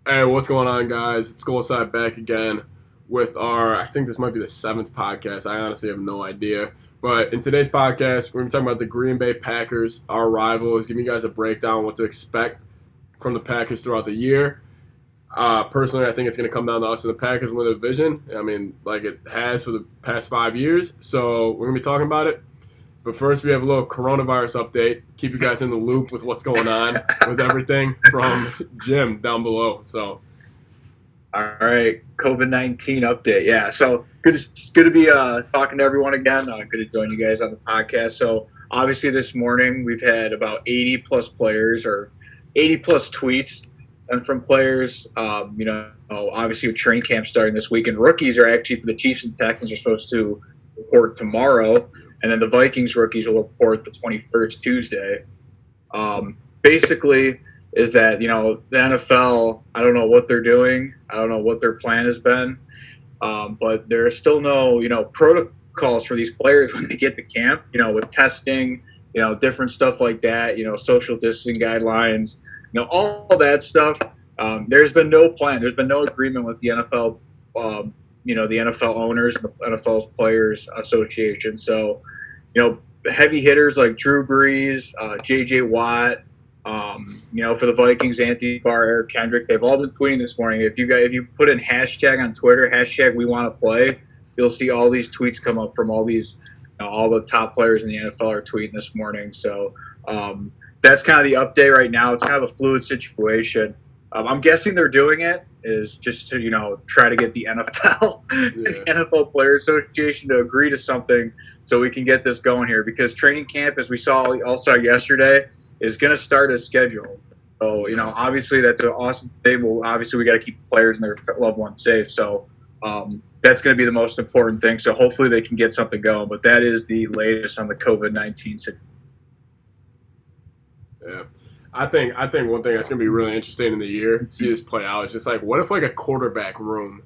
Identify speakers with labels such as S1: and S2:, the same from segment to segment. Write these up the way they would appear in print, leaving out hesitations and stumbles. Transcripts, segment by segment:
S1: Hey, what's going on, guys? It's Skolside back again with I think this might be the seventh podcast. I honestly have no idea. But in today's podcast, we're going to be talking about the Green Bay Packers, our rivals, giving you guys a breakdown on what to expect from the Packers throughout the year. Personally, I think it's going to come down to us and the Packers win the division. I mean, like it has for the past 5 years. So we're going to be talking about it. But first, we have a little coronavirus update. Keep you guys in the loop with what's going on with everything from Jim down below. So,
S2: all right, COVID-19 update. Yeah, so good to be talking to everyone again. Good to join you guys on the podcast. So obviously this morning we've had about 80 plus players or 80 plus tweets and from players. Obviously with training camp starting this week, and rookies are actually for the Chiefs and Texans are supposed to report tomorrow. And then the Vikings rookies will report the 21st, Tuesday. Basically, is that, the NFL, I don't know what they're doing. I don't know what their plan has been. But there's still no, protocols for these players when they get to camp, with testing, different stuff like that, social distancing guidelines, all that stuff. There's been no plan. There's been no agreement with the NFL, the NFL owners and the NFL's Players Association. So, heavy hitters like Drew Brees, J.J. Watt, for the Vikings, Anthony Barr, Eric Kendricks, they've all been tweeting this morning. If you put in hashtag on Twitter, hashtag we want to play, you'll see all these tweets come up from all these, all the top players in the NFL are tweeting this morning. So that's kind of the update right now. It's kind of a fluid situation. I'm guessing they're doing it is just to, try to get the NFL, NFL Players Association to agree to something so we can get this going here, because training camp, as we saw yesterday, is going to start as scheduled. So, obviously that's an awesome thing. Well, obviously we got to keep the players and their loved ones safe. So that's going to be the most important thing. So hopefully they can get something going. But that is the latest on the COVID-19 situation.
S1: Yeah. I think one thing that's going to be really interesting in the year to see this play out is just like, what if like a quarterback room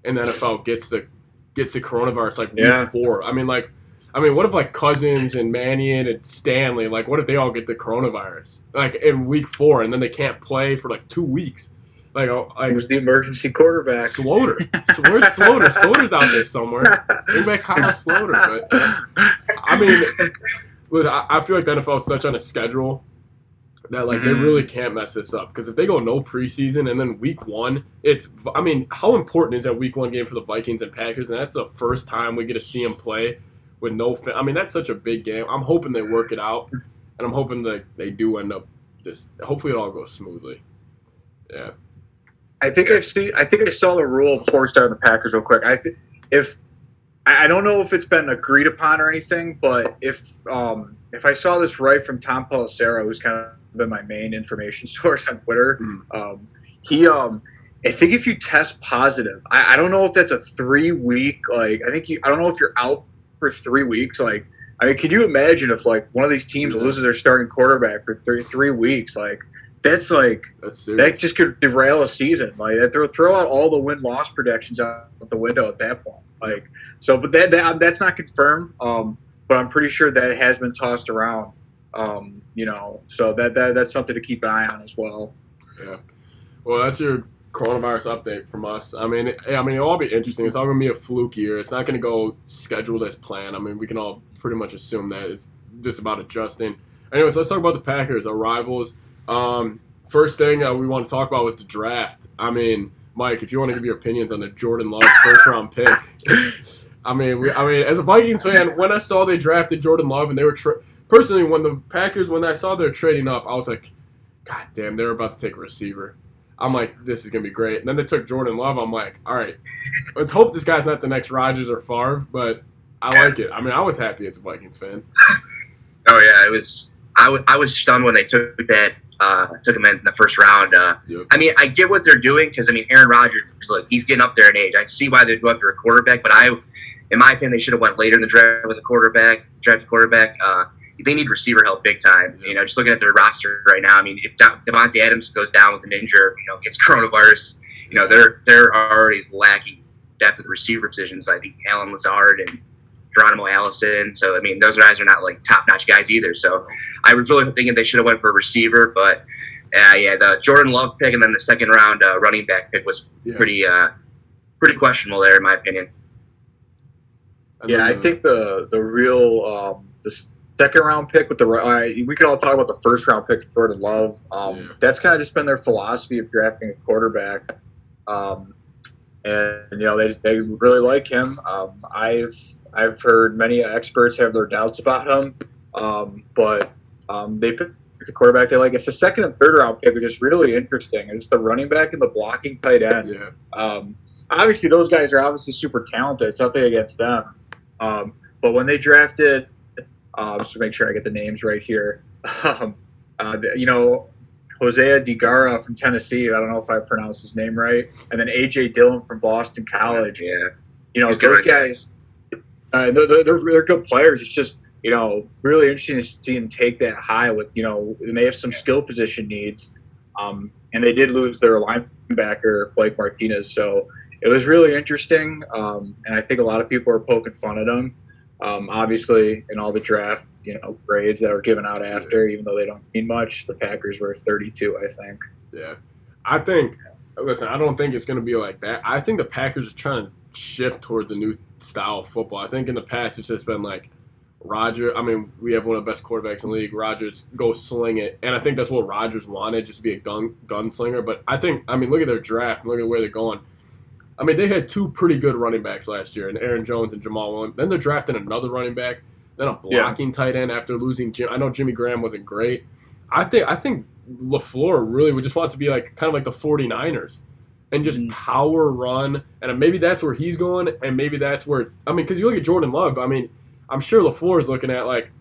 S1: in the NFL gets the coronavirus like week 4? I mean, what if like Cousins and Mannion and Stanley, like what if they all get the coronavirus like in week 4 and then they can't play for like 2 weeks?
S2: Who's the emergency quarterback?
S1: Slaughter. Where's Slaughter? Slaughter's out there somewhere. Bring back Kyle Slaughter. But I mean, I feel like the NFL is such on a schedule that they really can't mess this up, because if they go no preseason and then week 1, how important is that week 1 game for the Vikings and Packers? And that's the first time we get to see them play with no fan. I mean, that's such a big game. I'm hoping they work it out, and I'm hoping that they do end up hopefully it all goes smoothly. Yeah.
S2: I think I saw the rule before we started the Packers real quick. I don't know if it's been agreed upon or anything, but if I saw this right from Tom Pelissero, who's kind of been my main information source on Twitter, I think if you test positive, I don't know if that's a 3-week, I don't know if you're out for 3 weeks. Can you imagine if one of these teams loses their starting quarterback for 3 weeks? That's that just could derail a season. Throw out all the win-loss projections out the window at that point. But that's not confirmed. But I'm pretty sure that it has been tossed around. So that's something to keep an eye on as well.
S1: Yeah. Well, that's your coronavirus update from us. I mean, it'll all be interesting. It's all going to be a fluke year. It's not going to go scheduled as planned. I mean, we can all pretty much assume that it's just about adjusting. Anyways, let's talk about the Packers, our rivals. First thing we want to talk about was the draft. I mean, Mike, if you want to give your opinions on the Jordan Love first-round pick. I mean, as a Vikings fan, when I saw they drafted Jordan Love and they were personally, when I saw they're trading up, I was like, God damn, they're about to take a receiver. I'm like, this is going to be great. And then they took Jordan Love. I'm like, all right, let's hope this guy's not the next Rodgers or Favre, but I like it. I mean, I was happy as a Vikings fan.
S3: Oh, yeah, I was stunned when they took him in the first round.
S1: Yep.
S3: I mean, I get what they're doing, because, Aaron Rodgers, he's getting up there in age. I see why they'd go after a quarterback, but in my opinion, they should have went later in the draft with a quarterback. They need receiver help big time. Just looking at their roster right now, if Devontae Adams goes down with an injury, gets coronavirus, they're already lacking depth at the receiver positions. I think Alan Lazard and Geronimo Allison. So, those guys are not top-notch guys either. So, I was really thinking they should have went for a receiver, but Yeah, the Jordan Love pick and then the second round running back pick was pretty questionable there, in my opinion.
S2: Yeah, I think the real the second round pick with we could all talk about the first round pick, Jordan Love. That's kind of just been their philosophy of drafting a quarterback, and they really like him. I've heard many experts have their doubts about him, but they picked the quarterback they like. It's the second and third round pick, which is really interesting. It's the running back and the blocking tight end.
S1: Yeah.
S2: Obviously, those guys are obviously super talented. It's nothing against them. But when they drafted, just to make sure I get the names right here, Hosea DeGara from Tennessee. I don't know if I pronounced his name right. And then A.J. Dillon from Boston College.
S3: Yeah.
S2: Those guys, they're good players. It's just, really interesting to see them take that high with, and they have some skill position needs. And they did lose their linebacker, Blake Martinez. So it was really interesting. And I think a lot of people are poking fun at him. Obviously, in all the draft, grades that were given out after, even though they don't mean much, the Packers were 32, I think.
S1: Yeah. I don't think it's going to be like that. I think the Packers are trying to shift towards a new style of football. I think in the past it's just been like Rodgers. I mean, we have one of the best quarterbacks in the league. Rodgers, go sling it. And I think that's what Rodgers wanted, just to be a gunslinger. But look at their draft and look at where they're going. I mean, they had two pretty good running backs last year, and Aaron Jones and Jamal Williams. Then they're drafting another running back, then a blocking tight end after losing Jim. I know Jimmy Graham wasn't great. I think LaFleur really would just want to be like kind of like the 49ers and just power run. And maybe that's where he's going, and maybe that's where – because you look at Jordan Love, I'm sure LaFleur is looking at like,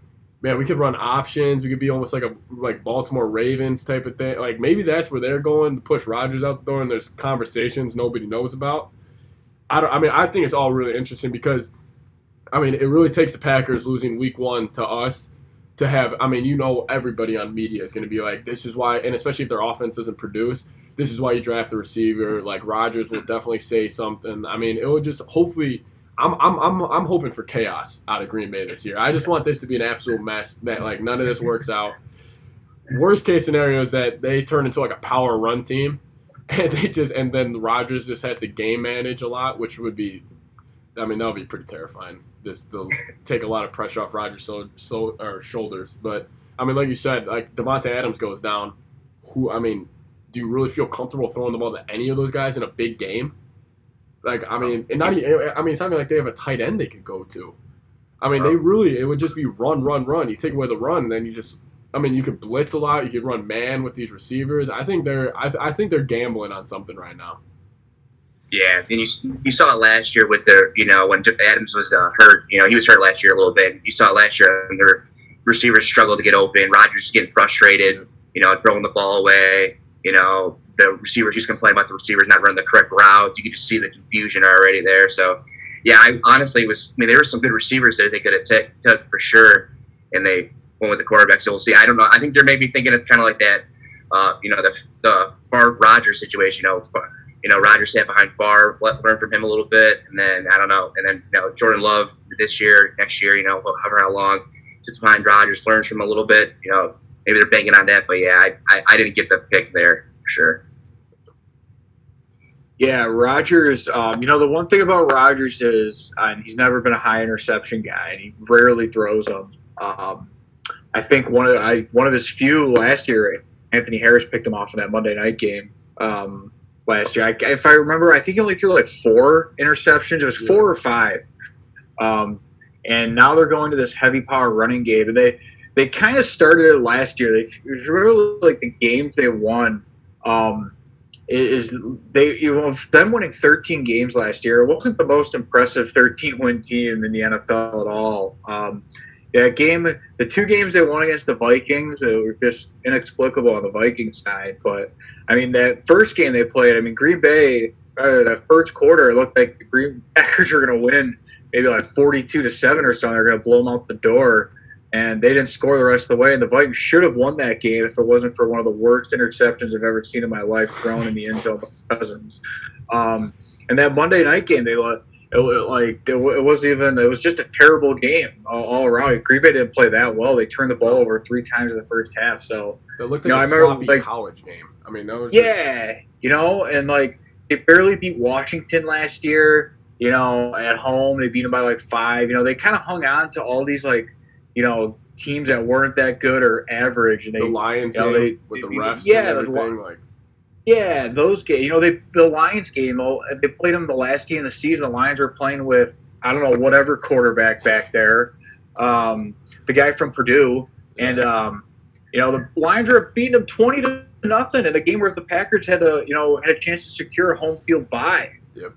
S1: man, we could run options. We could be almost like a Baltimore Ravens type of thing. Like maybe that's where they're going to push Rodgers out the door, and there's conversations nobody knows about. I think it's all really interesting because, it really takes the Packers losing week 1 to us to have. Everybody on media is going to be like, this is why, and especially if their offense doesn't produce, this is why you draft the receiver. Like Rodgers will definitely say something. It will just hopefully. I'm hoping for chaos out of Green Bay this year. I just want this to be an absolute mess, that like none of this works out. Worst case scenario is that they turn into like a power run team, and then Rodgers just has to game manage a lot, which would be, that would be pretty terrifying. Just they'll take a lot of pressure off Rodgers' shoulders. But like you said, like Devontae Adams goes down. Do you really feel comfortable throwing the ball to any of those guys in a big game? Like, it's not even like they have a tight end they could go to. It would just be run. You take away the run, and then you just, you could blitz a lot. You could run man with these receivers. I think they're gambling on something right now.
S3: Yeah, and you saw it last year with their, when Adams was hurt. He was hurt last year a little bit. You saw it last year when their receivers struggled to get open. Rodgers is getting frustrated, throwing the ball away. The receiver, he's complaining about the receivers not running the correct routes. You could just see the confusion already there. So, yeah, I honestly there were some good receivers that they could have took for sure, and they went with the quarterback. So we'll see. I don't know. I think they're maybe thinking it's kind of like that, the Favre Rodgers situation. Rodgers sat behind Favre, learn from him a little bit, and then I don't know. And then Jordan Love this year, next year, however how long, sits behind Rodgers, learns from him a little bit. Maybe they're banking on that, but yeah, I didn't get the pick there for sure.
S2: Yeah, Rodgers. The one thing about Rodgers is he's never been a high interception guy, and he rarely throws them. I think one of his few last year, Anthony Harris picked him off in that Monday night game last year. If I remember, I think he only threw like 4 interceptions. It was 4 or 5. And now they're going to this heavy power running game, and they kind of started it last year. It was really like the games they won. Them winning 13 games last year. It wasn't the most impressive 13-win team in the NFL at all. The 2 games they won against the Vikings, it were just inexplicable on the Vikings side. But that first game they played, Green Bay, that first quarter, it looked like the Green Packers were going to win maybe like 42-7 or something. They're going to blow them out the door. And they didn't score the rest of the way. And the Vikings should have won that game if it wasn't for one of the worst interceptions I've ever seen in my life thrown in the end zone by Cousins. And that Monday night game, It wasn't even. It was just a terrible game all around. Green Bay didn't play that well. They turned the ball over 3 times in the first half. So
S1: It looked
S2: you
S1: like
S2: know,
S1: a
S2: I remember
S1: sloppy
S2: like
S1: college game. I mean, that was just,
S2: yeah, and like they barely beat Washington last year. At home they beat them by like 5. They kind of hung on to all these like teams that weren't that good or average, and
S1: the
S2: they
S1: Lions
S2: you know
S1: game with
S2: they
S1: the
S2: beat them.
S1: refs and everything. Like,
S2: Yeah, those games. The Lions game. They played them the last game of the season. The Lions were playing with I don't know whatever quarterback back there, the guy from Purdue, and the Lions were beating them 20-0 in a game where the Packers had a chance to secure a home field bye.
S1: Yep.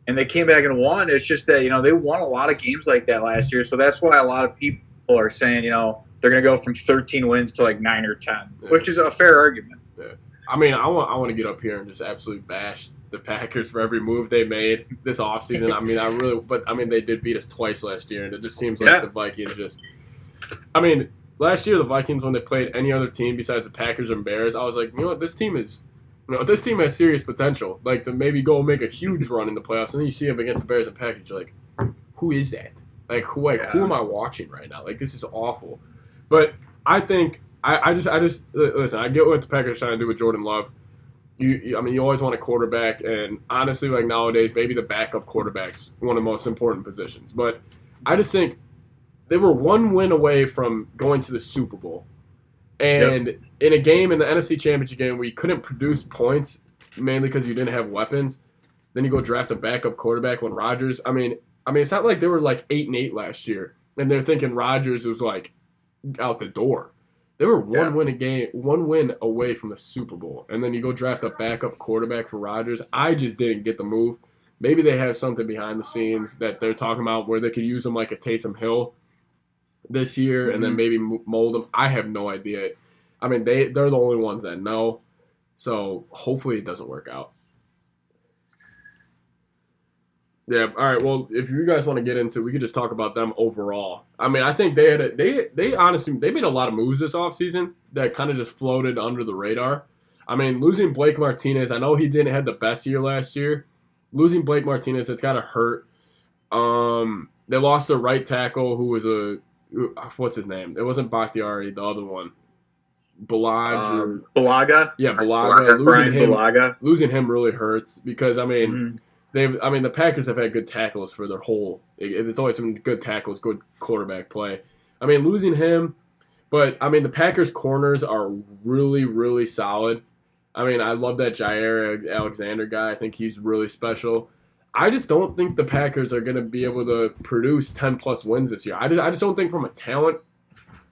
S2: And they came back and won. It's just that they won a lot of games like that last year, so that's why a lot of people are saying they're going to go from 13 wins to like 9 or 10, which is a fair argument.
S1: Yeah. I mean, I want to get up here and just absolutely bash the Packers for every move they made this offseason. I mean, they did beat us twice last year, and it just seems like the Vikings just. I mean, last year the Vikings, when they played any other team besides the Packers and Bears, I was like, you know what, this team has serious potential, like to maybe go make a huge run in the playoffs. And then you see them against the Bears and Packers, you're like, who is that? Who am I watching right now? Like, this is awful. But I think. I just listen. I get what the Packers are trying to do with Jordan Love. I mean, you always want a quarterback, and honestly, like nowadays, maybe the backup quarterback's one of the most important positions. But I just think they were 1 win away from going to the Super Bowl, and in a game in the NFC Championship game where you couldn't produce points mainly because you didn't have weapons, then you go draft a backup quarterback when Rodgers. I mean, it's not like they were like 8-8 last year, and they're thinking Rodgers was like out the door. They were 1 win away from the Super Bowl, and then you go draft a backup quarterback for Rodgers. I just didn't get the move. Maybe they have something behind the scenes that they're talking about where they could use him like a Taysom Hill this year, and then maybe mold him. I have no idea. I mean, they're the only ones that know, so hopefully it doesn't work out. Yeah. All right. Well, if you guys want to get into, we could just talk about them overall. I mean, I think they honestly made a lot of moves this offseason that kind of just floated under the radar. I mean, losing Blake Martinez, I know he didn't have the best year last year. Losing Blake Martinez, it's gotta hurt. They lost their right tackle, who was what's his name? It wasn't Bakhtiari, the other one.
S2: Balaga.
S1: Yeah, Balaga.
S2: Balaga.
S1: Losing him really hurts because I mean. The Packers have had good tackles for their whole. It's always been good tackles, good quarterback play. I mean, losing him, but I mean the Packers' corners are really, really solid. I mean, I love that Jair Alexander guy. I think he's really special. I just don't think the Packers are going to be able to produce 10+ wins this year. I just don't think from a talent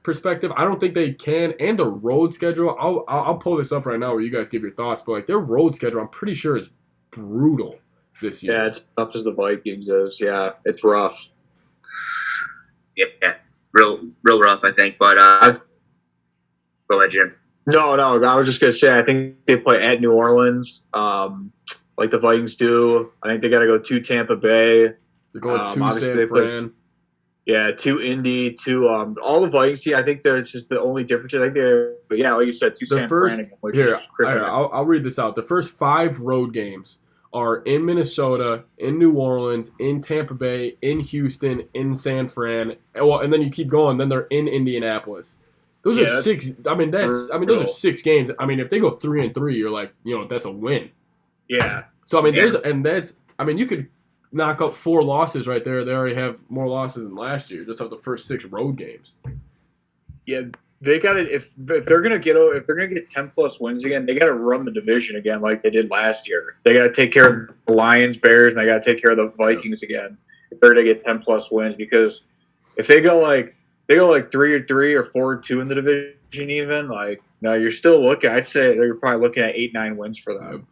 S1: perspective, I don't think they can. And the road schedule, I'll pull this up right now where you guys give your thoughts. But like their road schedule, I'm pretty sure is brutal this year.
S2: Yeah, it's tough as the Vikings is. Yeah, it's rough.
S3: Yeah, real rough, I think. But go ahead, Jim.
S2: No, I was just gonna say I think they play at New Orleans, like the Vikings do. I think they got to go to Tampa Bay.
S1: They're going to San Fran.
S2: Yeah, to Indy, to all the Vikings. I think they're just the only difference. I think but yeah, like you said, to San Fran again.
S1: I'll read this out. The first 5 road games are in Minnesota, in New Orleans, in Tampa Bay, in Houston, in San Fran. Well, and then you keep going. Then they're in Indianapolis. Those are 6. I mean, those are 6 games. I mean, if they go 3-3, you're like, that's a win.
S2: Yeah.
S1: So I mean, you could knock up 4 losses right there. They already have more losses than last year, just off the first 6 road games.
S2: Yeah. They got to if they're gonna get 10+ wins again, they got to run the division again like they did last year. They got to take care of the Lions, Bears, and they got to take care of the Vikings again if they're gonna get 10+ wins. Because if they go like 3-3 or 4-2 in the division, even you're still looking. I'd say you're probably looking at 8-9 wins for them.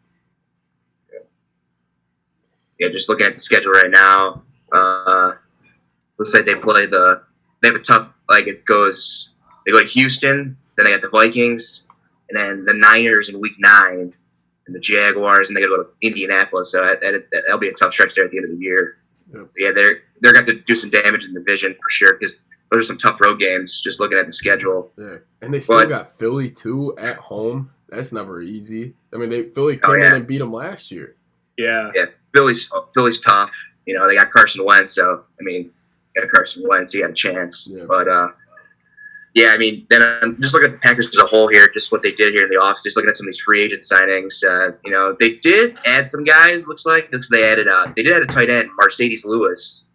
S3: Yeah, just looking at the schedule right now, looks like they have a tough They go to Houston, then they got the Vikings, and then the Niners in Week 9, and the Jaguars, and they got to go to Indianapolis. So that'll be a tough stretch there at the end of the year. Yep. So yeah, they're going to have to do some damage in the division for sure because those are some tough road games. Just looking at the schedule.
S1: Yeah, and they still got Philly too at home. That's never easy. I mean, Philly came in and beat them last year.
S2: Yeah.
S3: Yeah, Philly's tough. they got Carson Wentz, so I mean, got Carson Wentz, he got a chance.
S1: Yeah.
S3: But yeah, I mean, then I'm just looking at the Packers as a whole here, just what they did here in the offseason, just looking at some of these free agent signings. They did add some guys. Looks like they added. They did add a tight end, Mercedes Lewis.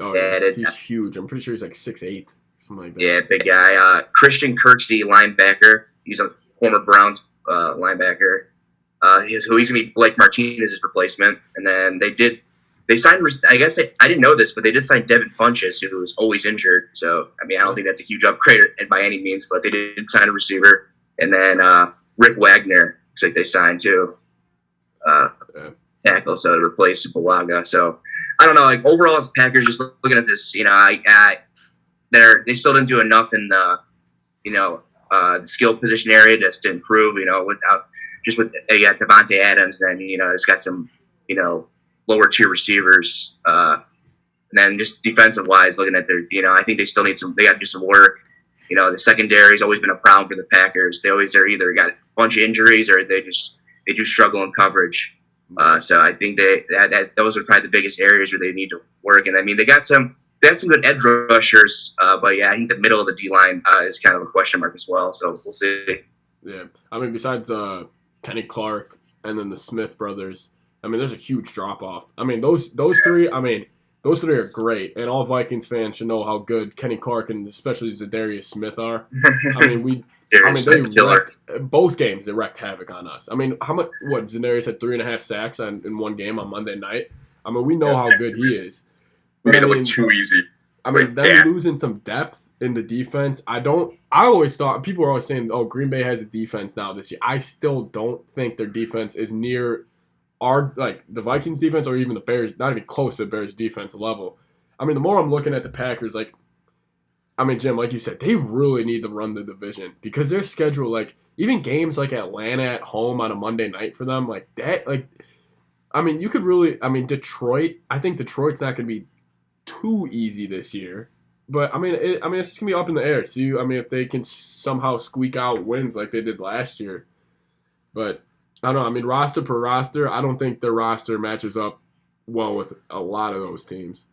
S1: Oh, yeah. He's huge. I'm pretty sure he's like 6'8", something like that.
S3: Yeah, big guy. Christian Kirksey, linebacker. He's a former Browns linebacker. He's going to be Blake Martinez's replacement. And then they signed, I guess I didn't know this, but they did sign Devin Funchess, who was always injured. So, I mean, I don't think that's a huge upgrade by any means, but they did sign a receiver. And then Rick Wagner, looks like they signed too. Tackle, so to replace Bulaga. So, I don't know. Like, overall, as Packers, just looking at this, they still didn't do enough in the skill position area just to improve, with Devontae Adams, and it's got some, lower tier receivers, and then just defensive wise, looking at their, I think they still need they got to do some work. The secondary has always been a problem for the Packers. They're either got a bunch of injuries or they do struggle in coverage. So I think that those are probably the biggest areas where they need to work. And I mean, they had some good edge rushers, but yeah, I think the middle of the D-line is kind of a question mark as well. So we'll see.
S1: Yeah, I mean, besides Kenny Clark and then the Smith brothers, I mean, there's a huge drop off. I mean, those three are great, and all Vikings fans should know how good Kenny Clark and especially Zadarius Smith are. I mean, they wrecked both games. They wrecked havoc on us. I mean, Zadarius had 3.5 sacks in one game on Monday night. I mean, we know how good he is.
S2: But made it look too easy.
S1: I mean, them losing some depth in the defense. I always thought, people were always saying, oh, Green Bay has a defense now this year. I still don't think their defense is near the Vikings defense or even the Bears, not even close to the Bears defense level. I mean, the more I'm looking at the Packers, Jim, like you said, they really need to run the division because their schedule, even games like Atlanta at home on a Monday night for them, you could really, Detroit, I think Detroit's not going to be too easy this year. But, it's just going to be up in the air. See, if they can somehow squeak out wins like they did last year. But, I don't know. Roster per roster, I don't think their roster matches up well with a lot of those teams.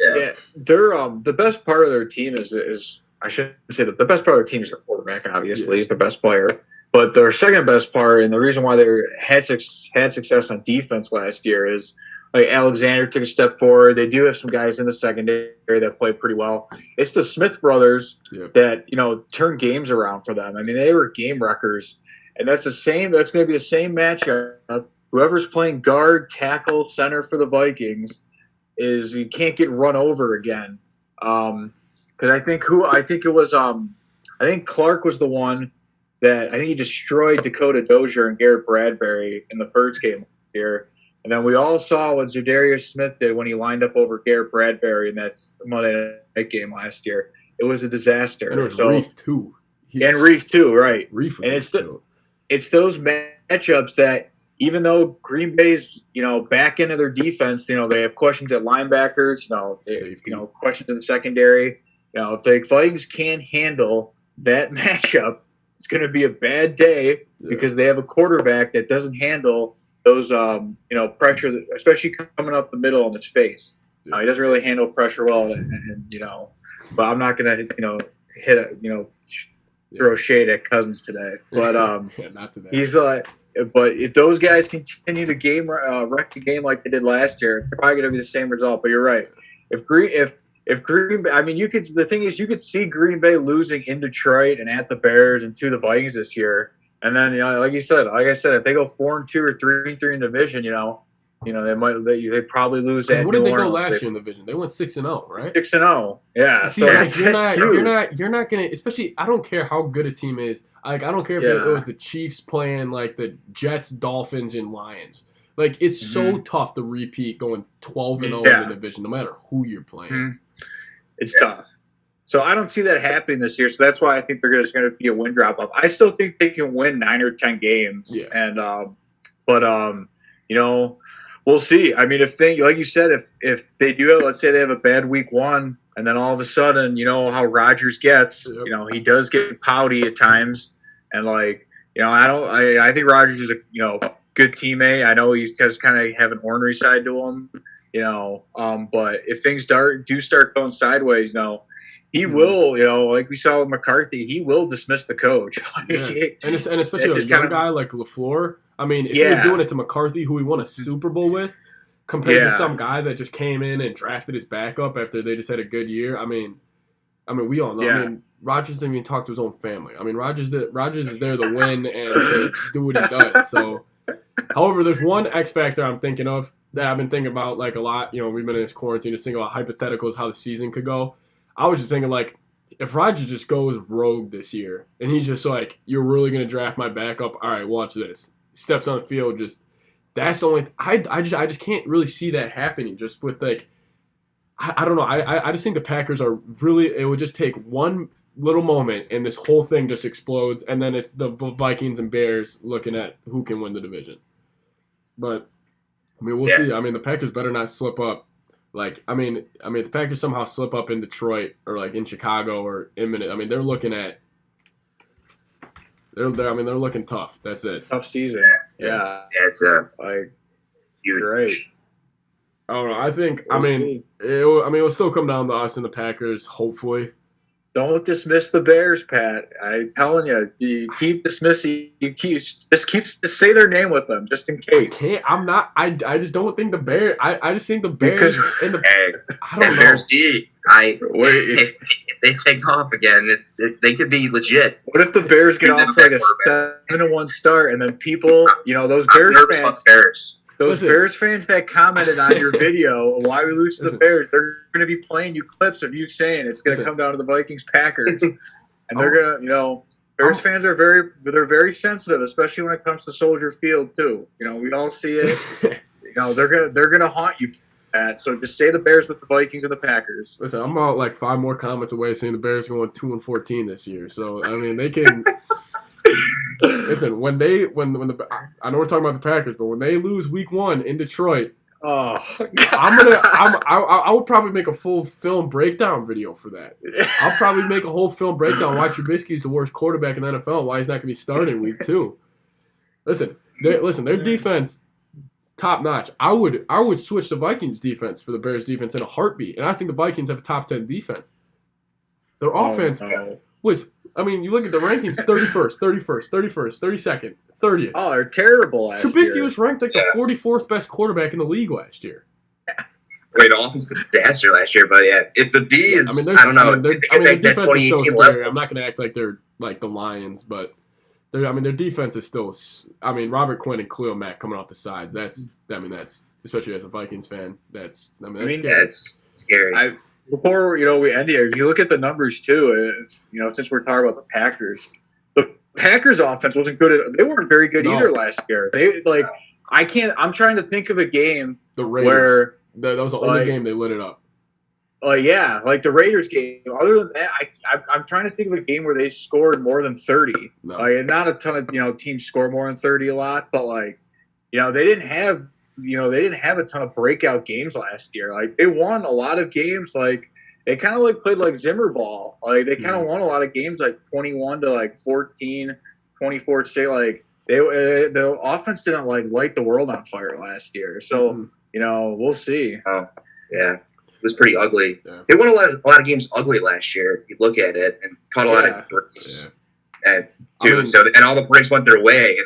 S2: Yeah, they're the best part of their team is I shouldn't say that the best part of their team is their quarterback. Obviously, he's the best player, but their second best part, and the reason why they had success on defense last year is Alexander took a step forward. They do have some guys in the secondary that play pretty well. It's the Smith brothers that turn games around for them. They were game wreckers, and that's going to be the same matchup. Whoever's playing guard, tackle, center for the Vikings. You can't get run over again. Because I think Clark was the one that I think he destroyed Dakota Dozier and Garrett Bradbury in the first game here. And then we all saw what Zadarius Smith did when he lined up over Garrett Bradbury in that Monday night game last year. It was a disaster.
S1: And it was Reef too.
S2: Reef too, right.
S1: Reef was
S2: it's those matchups that even though Green Bay's, back into their defense, they have questions at linebackers, questions in the secondary. If the Vikings can't handle that matchup, it's going to be a bad day because they have a quarterback that doesn't handle those, pressure, especially coming up the middle in his face. He doesn't really handle pressure well, but I'm not going to, throw shade at Cousins today. But
S1: not today.
S2: He's but if those guys continue to wreck the game like they did last year, it's probably going to be the same result. But you're right. If Green Bay, the thing is, you could see Green Bay losing in Detroit and at the Bears and to the Vikings this year. And then, like I said, if they go 4-2 or 3-3 in division, they probably lose that.
S1: What did they go last year in the division? They went 6-0, right?
S2: 6-0. Yeah.
S1: See, you're not gonna, especially, I don't care how good a team is. I don't care if it was the Chiefs playing the Jets, Dolphins, and Lions. It's so tough to repeat going 12-0 in the division, no matter who you're playing.
S2: Mm-hmm. It's tough. So I don't see that happening this year. So that's why I think there's going to be a win drop off. I still think they can win 9 or 10 games.
S1: Yeah.
S2: And we'll see. Like you said, if they do, let's say they have a bad week 1, and then all of a sudden, how Rodgers gets. He does get pouty at times, and I think Rodgers is a good teammate. I know he's just kind of have an ornery side to him, But if things do start going sideways, he will, like we saw with McCarthy, he will dismiss the coach.
S1: Yeah. And especially a young guy like LaFleur. I mean, if he was doing it to McCarthy, who he won a Super Bowl with, compared to some guy that just came in and drafted his backup after they just had a good year. I mean, we all know.
S2: Yeah.
S1: I mean, Rodgers didn't even talk to his own family. I mean, Rodgers is there to win and to do what he does. So, however, there's one X factor I'm thinking of that I've been thinking about like a lot. We've been in this quarantine, just thinking about hypotheticals, how the season could go. I was just thinking like, if Rodgers just goes rogue this year and he's just like, you're really gonna draft my backup? All right, watch this. Steps on the field, just that's the only. I just can't really see that happening. Just with like, I don't know. I just think the Packers are really. It would just take one little moment and this whole thing just explodes, and then it's the Vikings and Bears looking at who can win the division. But I mean, we'll see. I mean, the Packers better not slip up. Like, I mean, if the Packers somehow slip up in Detroit or like in Chicago or imminent, I mean, they're looking at. They're looking tough. That's it.
S2: Tough season. Yeah.
S3: It's
S2: like
S3: huge.
S2: Great.
S1: I don't know. I think. It'll still come down to us and the Packers. Hopefully.
S2: Don't dismiss the Bears, Pat. I'm telling you, you keep dismissing. Just say their name with them, just in case.
S1: I'm not. I just don't think the Bears. I just think the Bears and the. I don't know.
S3: Bears D. If they take off again, they could be legit.
S2: What if the Bears get off to like a 7-1 start, and then people, those Bears fans. Those Bears fans that commented on your video, why we lose to the Bears, they're going to be playing you clips of you saying it's going to come down to the Vikings-Packers. And they're going to, Bears fans are very sensitive, especially when it comes to Soldier Field, too. We all see it. They're going to haunt you, Pat. So just say the Bears with the Vikings and the Packers.
S1: Listen, I'm about like 5 more comments away saying the Bears are going 2-14 this year. So, I mean, they can – listen, I know we're talking about the Packers, but when they lose Week 1 in Detroit, I will probably make a full film breakdown video for that. I'll probably make a whole film breakdown why Trubisky's the worst quarterback in the NFL and why he's not going to be starting Week 2. Listen, their defense, top notch. I would switch the Vikings defense for the Bears defense in a heartbeat, and I think the Vikings have a top 10 defense. Their offense was. I mean, you look at the rankings: 31st, 32nd, 30th.
S2: Oh, they're terrible last year.
S1: Trubisky was ranked like the 44th best quarterback in the league last year.
S3: Great offense disaster last year, but if the D is, I don't know.
S1: Their defense is still scary. I'm not going to act like they're like the Lions, but their defense is still. I mean, Robert Quinn and Khalil Mack coming off the sides. That's especially as a Vikings fan. That's scary.
S3: That's scary.
S2: Before we end here, if you look at the numbers too, since we're talking about the Packers offense wasn't good. They weren't very good either last year. I'm trying to think of a game
S1: where that was the only game they lit it up.
S2: Like the Raiders game. Other than that, I'm trying to think of a game where they scored more than 30.
S1: No.
S2: Not a ton of teams score more than 30 a lot, but they didn't have. They didn't have a ton of breakout games last year. Like they won a lot of games. Like they kind of played like Zimmer ball. Like they kind of won a lot of games, like 21 to 14, 24 to say like the offense didn't light the world on fire last year. So we'll see.
S3: Oh yeah, it was pretty ugly. Yeah. They won a lot of games ugly last year. If you look at it and caught a lot of breaks too. And all the breaks went their way.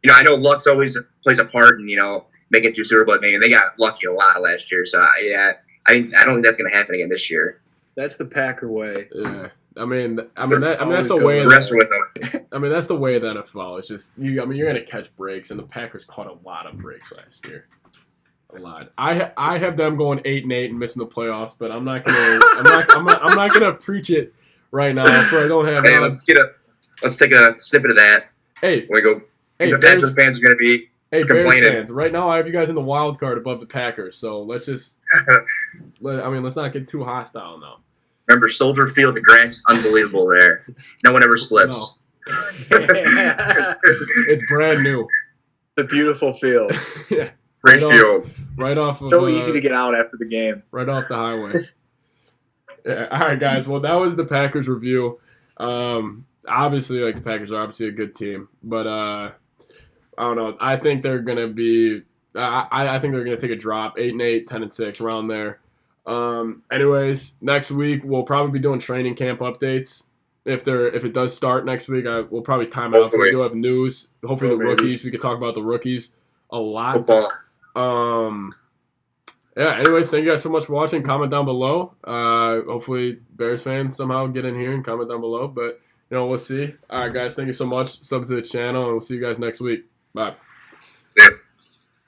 S3: And I know luck's always plays a part in making it to Super Bowl, maybe they got lucky a lot last year. So I don't think that's going to happen again this year.
S2: That's the Packer way.
S1: Yeah, that's the way. That's the way of the NFL. It's just you're going to catch breaks, and the Packers caught a lot of breaks last year. A lot. I have them going 8-8 and missing the playoffs, but I'm not gonna preach it right now. For I don't have.
S3: Hey, let's take a snippet of that.
S1: Hey,
S3: we go. The Packers fans are going to be.
S1: Hey, Bears fans, right now I have you guys in the wild card above the Packers, so let's just let's not get too hostile now.
S3: Remember, Soldier Field, the grass is unbelievable there. No one ever slips.
S1: No. It's brand new.
S2: The beautiful field.
S1: Yeah.
S3: Great field.
S1: Right off of
S2: so easy to get out after the game.
S1: Right off the highway. Yeah. All right, guys. Well, that was the Packers review. Obviously, the Packers are obviously a good team, but I don't know. I think they're going to be I think they're going to take a drop, 8-8, 10-6, around there. Anyways, next week we'll probably be doing training camp updates. If it does start next week, we'll probably time it out. We do have news. Hopefully the rookies. We could talk about the rookies a lot.
S3: Football.
S1: Yeah. Anyways, thank you guys so much for watching. Comment down below. Hopefully Bears fans somehow get in here and comment down below. But we'll see. All right, guys. Thank you so much. Sub to the channel, and we'll see you guys next week. Bye.
S3: See ya.